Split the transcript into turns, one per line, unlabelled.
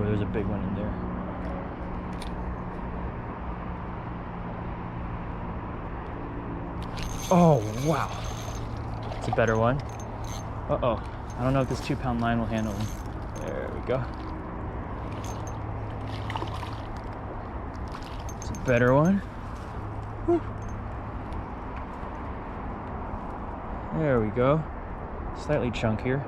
there's a big one in there. Oh, wow. It's a better one. Uh-oh. I don't know if this 2-pound line will handle him. There we go. It's a better one. Whew. There we go. Slightly chunkier.